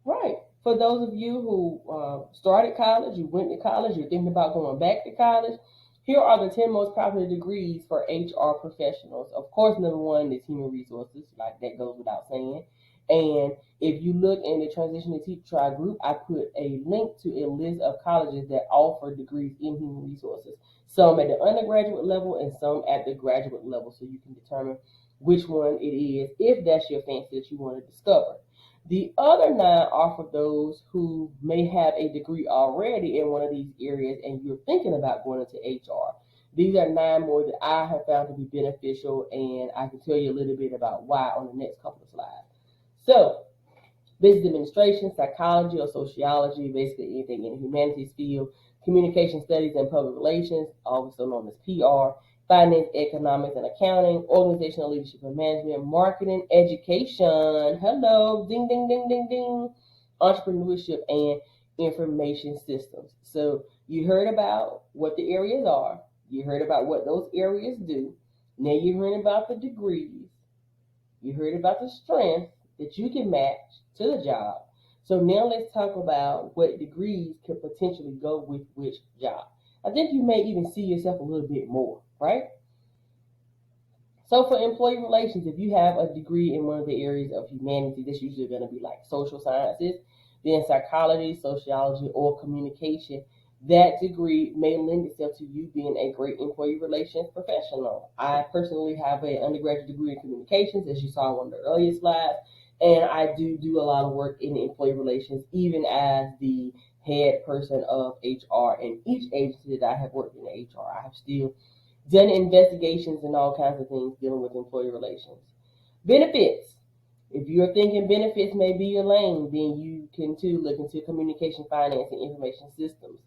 Right. For those of you who started college, you went to college, you're thinking about going back to college, here are the 10 most popular degrees for HR professionals. Of course, number one is human resources, like that goes without saying. And if you look in the Transition to Teach Try group, I put a link to a list of colleges that offer degrees in human resources. Some at the undergraduate level and some at the graduate level, so you can determine which one it is, if that's your fancy that you want to discover. The other 9 are for those who may have a degree already in one of these areas and you're thinking about going into HR. These are 9 more that I have found to be beneficial, and I can tell you a little bit about why on the next couple of slides. So, business administration, psychology or sociology, basically anything in the humanities field, communication studies and public relations, also known as PR, finance, economics and accounting, organizational leadership and management, marketing, education, hello, ding, ding, ding, ding, ding, entrepreneurship, and information systems. So you heard about what the areas are. You heard about what those areas do. Now you heard about the degrees. You heard about the strengths that you can match to the job. So now let's talk about what degrees could potentially go with which job. I think you may even see yourself a little bit more, right? So for employee relations, if you have a degree in one of the areas of humanity, that's usually going to be like social sciences, then psychology, sociology, or communication, that degree may lend itself to you being a great employee relations professional. I personally have an undergraduate degree in communications, as you saw on one of the earlier slides, and I do a lot of work in employee relations, even as the head person of HR in each agency that I have worked in HR. I have still done investigations and all kinds of things dealing with employee relations. Benefits. If you're thinking benefits may be your lane, then you can too look into communication, finance, and information systems.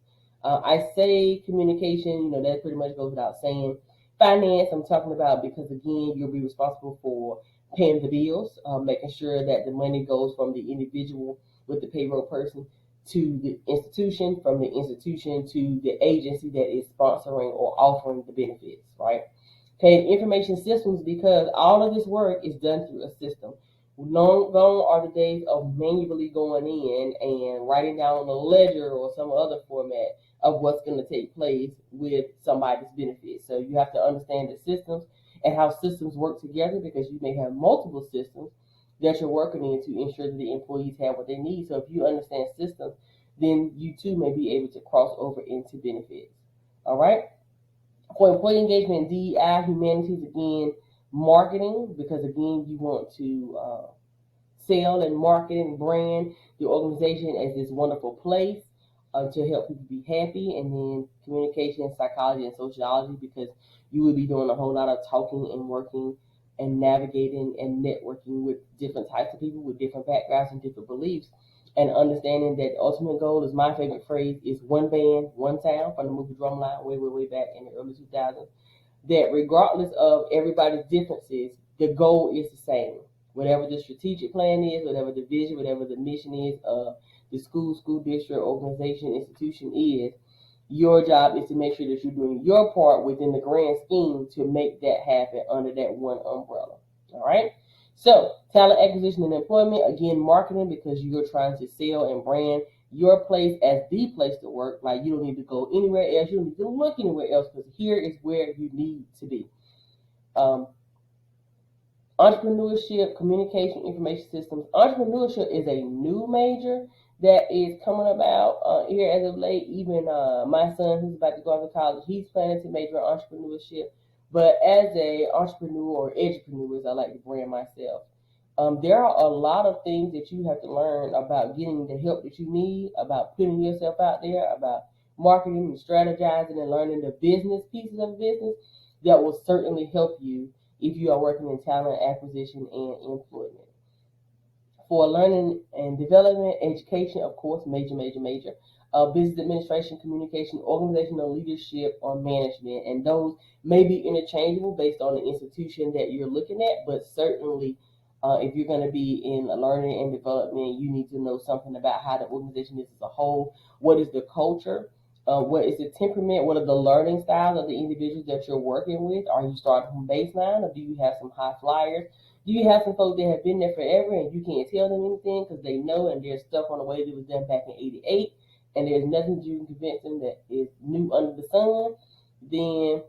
I say communication, that pretty much goes without saying. Finance, I'm talking about because, again, you'll be responsible for paying the bills, making sure that the money goes from the individual with the payroll person to the institution, from the institution to the agency that is sponsoring or offering the benefits, right? Okay, information systems, because all of this work is done through a system. Long gone are the days of manually going in and writing down on a ledger or some other format of what's going to take place with somebody's benefits. So you have to understand the systems and how systems work together, because you may have multiple systems that you're working in to ensure that the employees have what they need. So if you understand systems, then you too may be able to cross over into benefits. All right. For employee engagement, DEI, humanities, again, marketing, because again, you want to sell and market and brand the organization as this wonderful place to help people be happy. And then communication, psychology, and sociology, because you will be doing a whole lot of talking and working and navigating and networking with different types of people with different backgrounds and different beliefs. And understanding that the ultimate goal is, my favorite phrase is one band, one sound, from the movie Drumline way, way, way back in the early 2000s. That regardless of everybody's differences, the goal is the same. Whatever the strategic plan is, whatever the vision, whatever the mission is of the school district, organization, institution is, your job is to make sure that you're doing your part within the grand scheme to make that happen under that one umbrella. All right? So, talent acquisition and employment, again, marketing, because you're trying to sell and brand your place as the place to work. Like, you don't need to go anywhere else. You don't need to look anywhere else, because here is where you need to be. Entrepreneurship, communication, information systems. Entrepreneurship is a new major that is coming about here as of late. Even my son, who's about to go off to college, he's planning to major in entrepreneurship. But as a entrepreneur or edupreneur, as I like to brand myself, there are a lot of things that you have to learn about getting the help that you need, about putting yourself out there, about marketing and strategizing and learning the business pieces of business that will certainly help you if you are working in talent acquisition and employment. For learning and development, education, of course, major, major, major. Business administration, communication, organizational leadership, or management. And those may be interchangeable based on the institution that you're looking at, but certainly if you're going to be in learning and development, you need to know something about how the organization is as a whole. What is the culture? What is the temperament? What are the learning styles of the individuals that you're working with? Are you starting from baseline, or do you have some high flyers? Do you have some folks that have been there forever and you can't tell them anything because they know, and there's stuff on the way that was done back in '88, and there's nothing that you can convince them that is new under the sun? Then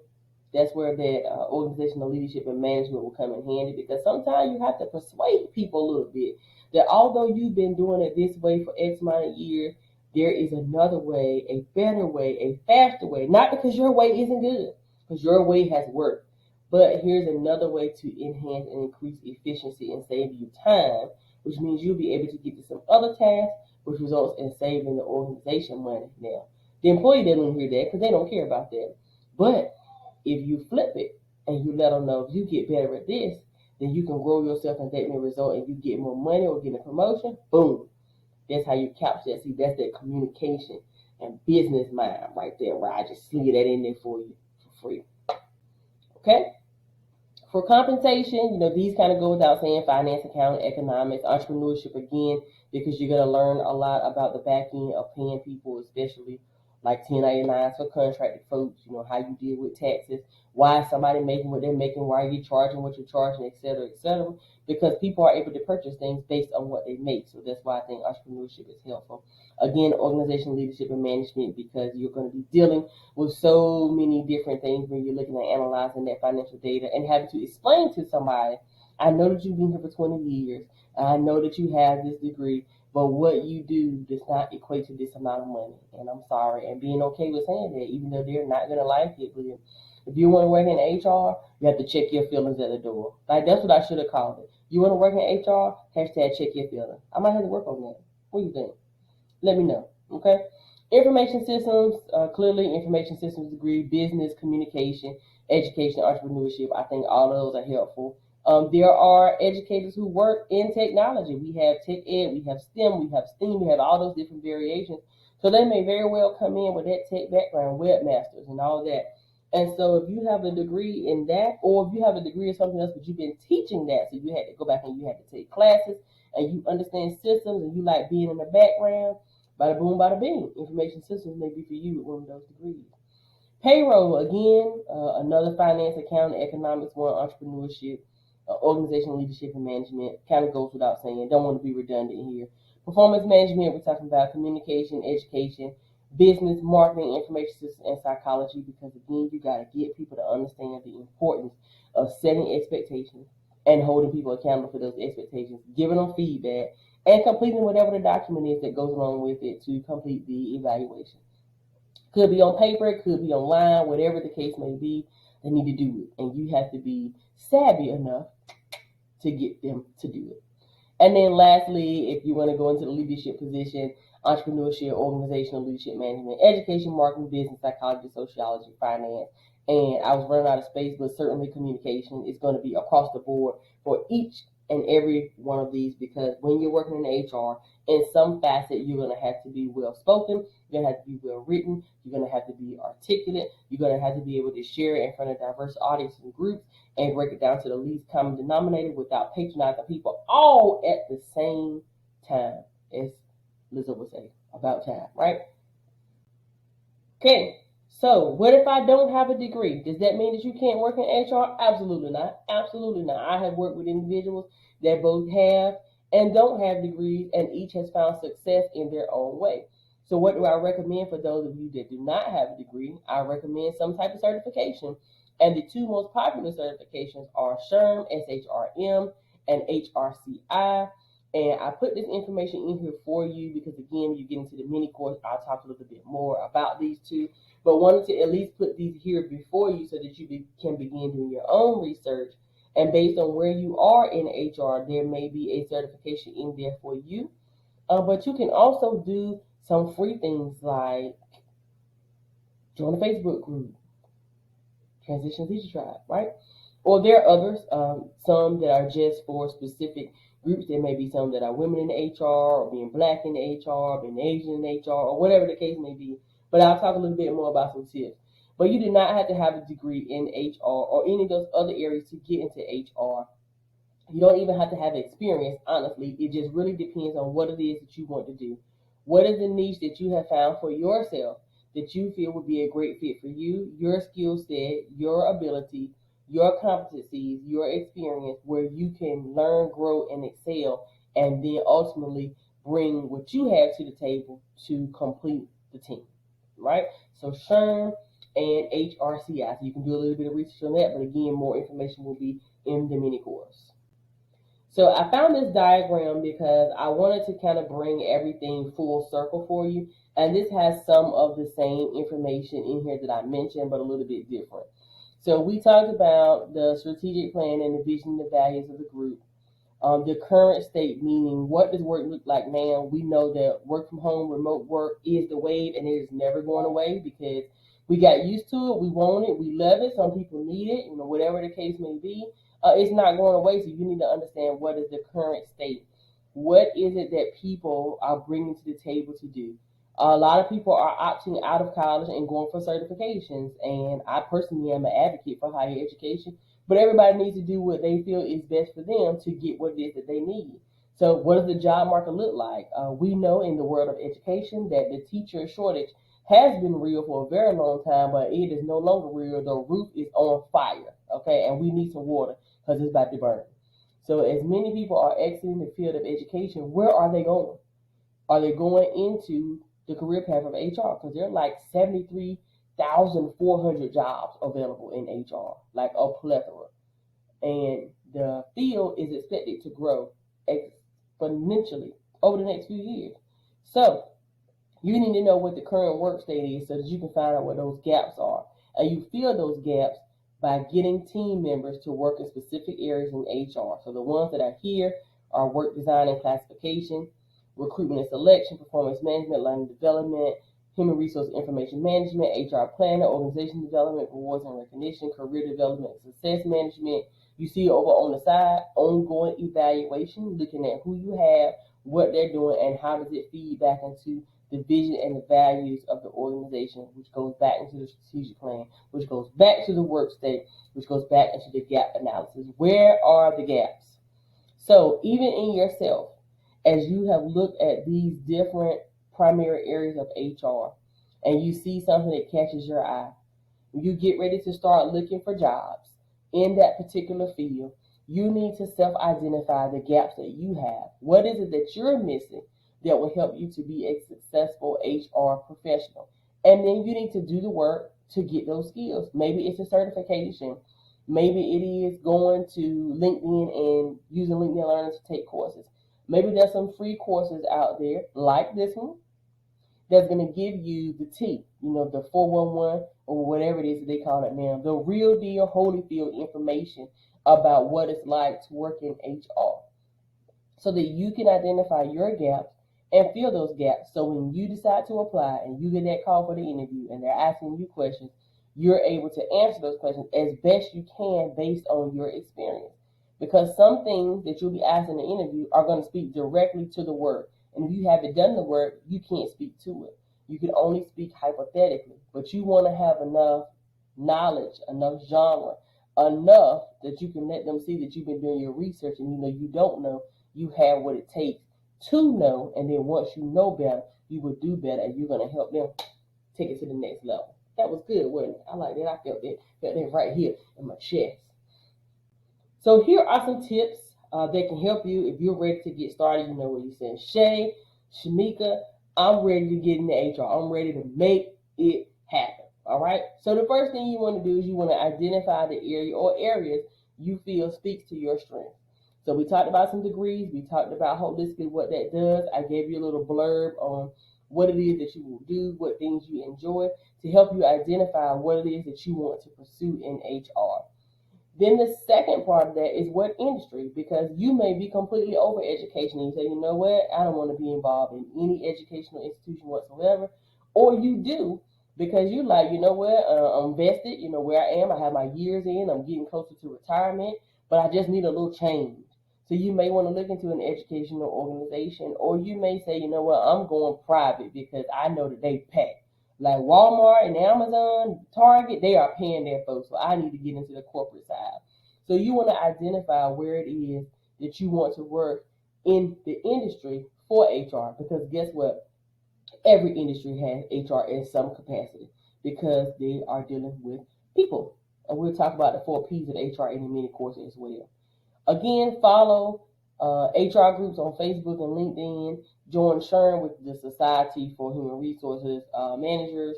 that's where that organizational leadership and management will come in handy, because sometimes you have to persuade people a little bit that although you've been doing it this way for X amount of years, there is another way, a better way, a faster way. Not because your way isn't good, because your way has worked. But here's another way to enhance and increase efficiency and save you time, which means you'll be able to get to some other tasks, which results in saving the organization money. Now, the employee doesn't hear that because they don't care about that. But if you flip it and you let them know, if you get better at this, then you can grow yourself and that may result in you get more money or get a promotion. Boom. That's how you capture that. See, that's that communication and business mind right there, where I just slid that in there for you for free. Okay? For compensation, these kind of go without saying: finance, accounting, economics, entrepreneurship, again, because you're going to learn a lot about the back end of paying people, especially like 1099s for contracted folks, how you deal with taxes, why is somebody making what they're making, why are you charging what you're charging, et cetera, because people are able to purchase things based on what they make. So that's why I think entrepreneurship is helpful. Again, organizational leadership and management, because you're going to be dealing with so many different things when you're looking at analyzing that financial data and having to explain to somebody, I know that you've been here for 20 years, and I know that you have this degree, but what you do does not equate to this amount of money. And I'm sorry. And being okay with saying that, even though they're not going to like it. But if you want to work in HR, you have to check your feelings at the door. Like, that's what I should have called it. You want to work in HR? Hashtag check your feelings. I might have to work on that. What do you think? Let me know. Okay? Information systems, clearly information systems degree, business, communication, education, entrepreneurship. I think all of those are helpful. There are educators who work in technology. We have tech ed, we have STEM, we have STEAM, we have all those different variations. So they may very well come in with that tech background, webmasters and all that. And so if you have a degree in that, or if you have a degree in something else, but you've been teaching that, so you had to go back and you had to take classes, and you understand systems, and you like being in the background, bada boom, bada bing. Information systems may be for you with one of those degrees. Payroll, again, another finance, accounting, economics, one entrepreneurship, organizational leadership and management. Kind of goes without saying. Don't want to be redundant here. Performance management, we're talking about communication, education, business, marketing, information systems, and psychology, because again, you got to get people to understand the importance of setting expectations and holding people accountable for those expectations, giving them feedback, and completing whatever the document is that goes along with it to complete the evaluation. Could be on paper, it could be online, whatever the case may be, they need to do it. And you have to be savvy enough to get them to do it. And then lastly, if you want to go into the leadership position, entrepreneurship, organizational leadership management, education, marketing, business, psychology, sociology, finance. And I was running out of space, but certainly communication is going to be across the board for each and every one of these, because when you're working in HR, in some facet, you're going to have to be well spoken, you're going to have to be well written, you're going to have to be articulate, you're going to have to be able to share in front of diverse audiences and groups and break it down to the least common denominator without patronizing people, all at the same time, as Lizzo would say, about time, right? Okay, so what if I don't have a degree? Does that mean that you can't work in HR? Absolutely not. Absolutely not. I have worked with individuals that both have and don't have degrees, and each has found success in their own way. So what do I recommend for those of you that do not have a degree? I recommend some type of certification. And the two most popular certifications are SHRM, SHRM, and HRCI. And I put this information in here for you because, again, you get into the mini course, I'll talk a little bit more about these two. But wanted to at least put these here before you so that you can begin doing your own research. And based on where you are in HR, there may be a certification in there for you. But you can also do some free things like join a Facebook group, Transition Teacher Tribe, right? Or there are others, some that are just for specific groups. There may be some that are women in HR, or being black in HR, being Asian in HR, or whatever the case may be. But I'll talk a little bit more about some tips. But you do not have to have a degree in HR or any of those other areas to get into HR. You don't even have to have experience, honestly. It just really depends on what it is that you want to do. What is the niche that you have found for yourself that you feel would be a great fit for you, your skill set, your ability, your competencies, your experience, where you can learn, grow, and excel, and then ultimately bring what you have to the table to complete the team, right? So SHRM and HRCI. So you can do a little bit of research on that, but again, more information will be in the mini course. So I found this diagram because I wanted to kind of bring everything full circle for you. And this has some of the same information in here that I mentioned, but a little bit different. So we talked about the strategic plan and the vision and the values of the group. The current state, meaning what does work look like now? We know that work from home, remote work is the wave, and it is never going away because we got used to it, we want it, we love it. Some people need it, whatever the case may be. It's not going away, so you need to understand what is the current state. What is it that people are bringing to the table to do? A lot of people are opting out of college and going for certifications, and I personally am an advocate for higher education, but everybody needs to do what they feel is best for them to get what it is that they need. So what does the job market look like? We know in the world of education that the teacher shortage has been real for a very long time, but it is no longer real. The roof is on fire, okay, and we need some water because it's about to burn. So as many people are exiting the field of education, where are they going? Are they going into the career path of HR? Because there are like 73,400 jobs available in HR, like a plethora. And the field is expected to grow exponentially over the next few years. So you need to know what the current work state is so that you can find out what those gaps are. And you fill those gaps by getting team members to work in specific areas in HR. So the ones that are here are work design and classification, recruitment and selection, performance management, learning development, human resource information management, HR planner, organization development, rewards and recognition, career development, success management. You see over on the side, ongoing evaluation, looking at who you have, what they're doing, and how does it feed back into the vision and the values of the organization, which goes back into the strategic plan, which goes back to the work state, which goes back into the gap analysis. Where are the gaps? So even in yourself, as you have looked at these different primary areas of HR and you see something that catches your eye, you get ready to start looking for jobs in that particular field, you need to self-identify the gaps that you have. What is it that you're missing that will help you to be a successful HR professional? And then you need to do the work to get those skills. Maybe it's a certification. Maybe it is going to LinkedIn and using LinkedIn Learning to take courses. Maybe there's some free courses out there like this one that's going to give you the T, the 411 or whatever it is that they call it now, the real deal Holyfield information about what it's like to work in HR so that you can identify your gaps and fill those gaps. So when you decide to apply and you get that call for the interview and they're asking you questions, you're able to answer those questions as best you can based on your experience. Because some things that you'll be asked in the interview are going to speak directly to the work. And if you haven't done the work, you can't speak to it. You can only speak hypothetically. But you want to have enough knowledge, enough genre, enough that you can let them see that you've been doing your research and you don't know, you have what it takes to know. And then once you know better, you will do better and you're going to help them take it to the next level. That was good, wasn't it? I like that. I felt that right here in my chest. So here are some tips that can help you if you're ready to get started. You know what you're saying. Shay, Shamika, I'm ready to get into HR. I'm ready to make it happen. All right. So the first thing you want to do is you want to identify the area or areas you feel speaks to your strength. So we talked about some degrees. We talked about holistically what that does. I gave you a little blurb on what it is that you will do, what things you enjoy to help you identify what it is that you want to pursue in HR. Then the second part of that is what industry, because you may be completely over education and you say, you know what, I don't want to be involved in any educational institution whatsoever. Or you do because you like, you know what, I'm vested, where I am, I have my years in, I'm getting closer to retirement, but I just need a little change. So you may want to look into an educational organization, or you may say, you know what, I'm going private because I know that they pay. Like Walmart and Amazon, Target, they are paying their folks, so I need to get into the corporate side. So you want to identify where it is that you want to work in the industry for HR, because guess what? Every industry has HR in some capacity because they are dealing with people. And we'll talk about the 4 P's of HR in a mini course as well. Again, follow HR groups on Facebook and LinkedIn. Join SHRM with the Society for Human Resources Managers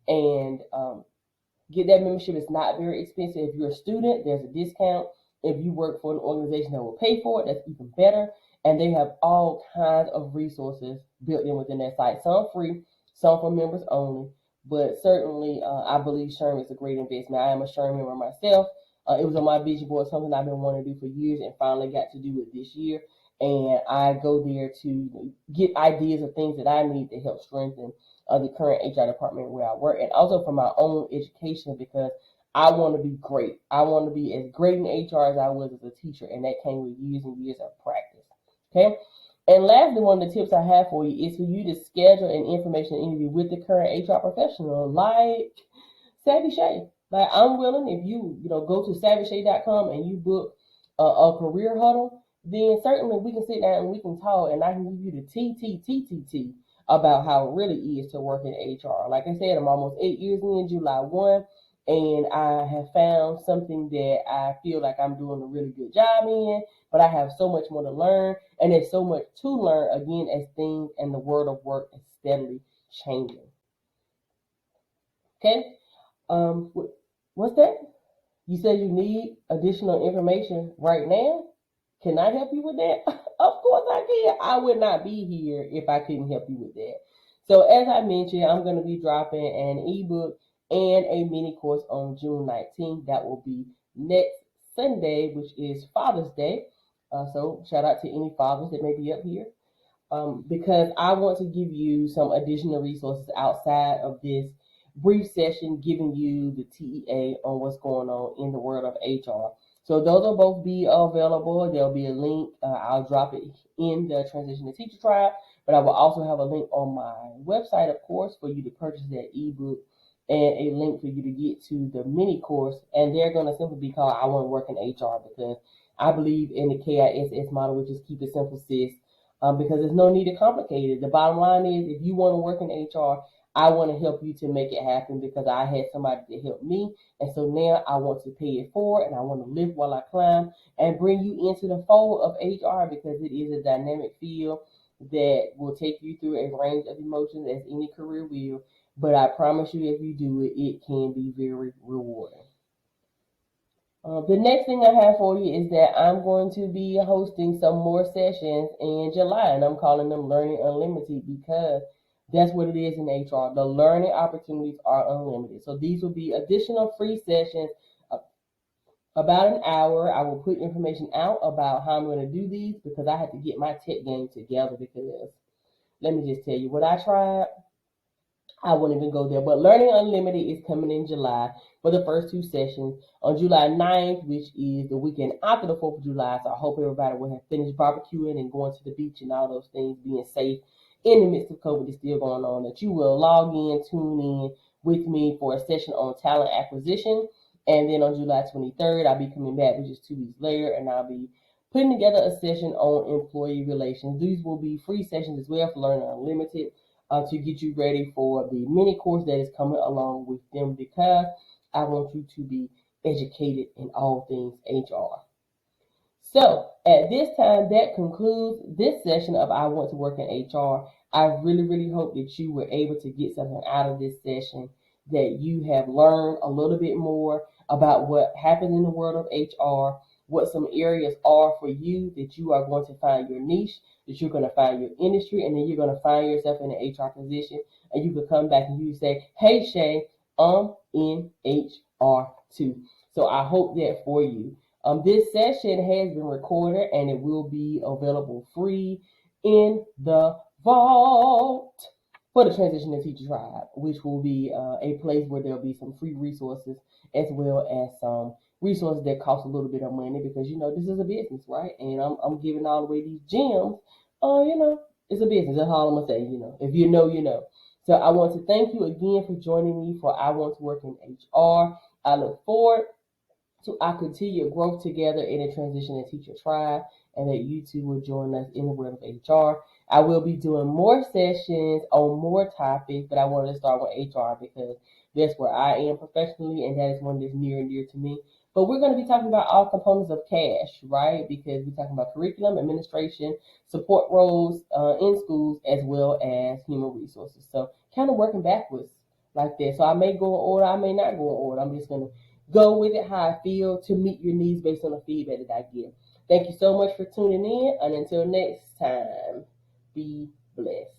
and get that membership. It's not very expensive. If you're a student, there's a discount. If you work for an organization that will pay for it, that's even better. And they have all kinds of resources built in within that site. Some free, some for members only. But certainly, I believe SHRM is a great investment. I am a SHRM member myself. It was on my vision board, something I've been wanting to do for years and finally got to do it this year. And I go there to get ideas of things that I need to help strengthen the current HR department where I work, and also for my own education, because I want to be great. I want to be as great in HR as I was as a teacher, and that came with years and years of practice. Okay? And lastly, one of the tips I have for you is for you to schedule an information interview with the current HR professional like Savvy Shay. Like, I'm willing, if you go to savvyshay.com and you book a career huddle, then certainly we can sit down and we can talk, and I can give you the TTTTT about how it really is to work in HR. Like I said, I'm almost 8 years in, July 1, and I have found something that I feel like I'm doing a really good job in, but I have so much more to learn, and there's so much to learn, again, as things and the world of work is steadily changing. Okay? What's that? You said you need additional information right now? Can I help you with that? Of course I can. I would not be here if I couldn't help you with that. So as I mentioned, I'm going to be dropping an ebook and a mini course on June 19th. That will be next Sunday, which is Father's Day. So shout out to any fathers that may be up here. Because I want to give you some additional resources outside of this brief session, giving you the TEA on what's going on in the world of HR. So those will both be available. There'll be a link. I'll drop it in the Transition to Teacher Tribe, but I will also have a link on my website, of course, for you to purchase that ebook and a link for you to get to the mini course. And they're going to simply be called I Want to Work in HR because I believe in the KISS model, which is keep it simple, sis. Because there's no need to complicate it. The bottom line is if you want to work in HR, I want to help you to make it happen because I had somebody to help me. And so now I want to pay it forward and I want to live while I climb and bring you into the fold of HR because it is a dynamic field that will take you through a range of emotions as any career will. But I promise you, if you do it, it can be very rewarding. The next thing I have for you is that I'm going to be hosting some more sessions in July, and I'm calling them Learning Unlimited because that's what it is in HR. The learning opportunities are unlimited. So these will be additional free sessions, about an hour. I will put information out about how I'm going to do these because I had to get my tech game together because let me just tell you what I tried. I won't even go there. But Learning Unlimited is coming in July for the first two sessions on July 9th, which is the weekend after the 4th of July. So I hope everybody will have finished barbecuing and going to the beach and all those things, being safe in the midst of COVID is still going on, that you will log in, tune in with me for a session on talent acquisition. And then on July 23rd, I'll be coming back, which is 2 weeks later, and I'll be putting together a session on employee relations. These will be free sessions as well for Learning Unlimited to get you ready for the mini course that is coming along with them because I want you to be educated in all things HR. So at this time, that concludes this session of I Want to Work in HR. I really, really hope that you were able to get something out of this session, that you have learned a little bit more about what happens in the world of HR, what some areas are for you that you are going to find your niche, that you're going to find your industry, and then you're going to find yourself in an HR position, and you can come back and you say, hey, Shay, I'm in HR too. So I hope that for you. This session has been recorded and it will be available free in the vault for the Transition to Teacher Tribe, which will be a place where there'll be some free resources as well as some resources that cost a little bit of money because, you know, this is a business, right? And I'm giving all away these gems. It's a business. That's all I'm going to say, If you know, you know. So I want to thank you again for joining me for I Want to Work in HR. I look forward to our continued growth together in the Transition and Teacher Tribe, and that you too will join us in the world of HR. I will be doing more sessions on more topics, but I wanted to start with HR because that's where I am professionally, and that is one that's near and dear to me. But we're going to be talking about all components of cash, right? Because we're talking about curriculum, administration, support roles in schools, as well as human resources. So kind of working backwards like that. So I may go in order, I may not go in order. I'm just going to go with it how I feel to meet your needs based on the feedback that I give. Thank you so much for tuning in, and until next time, be blessed.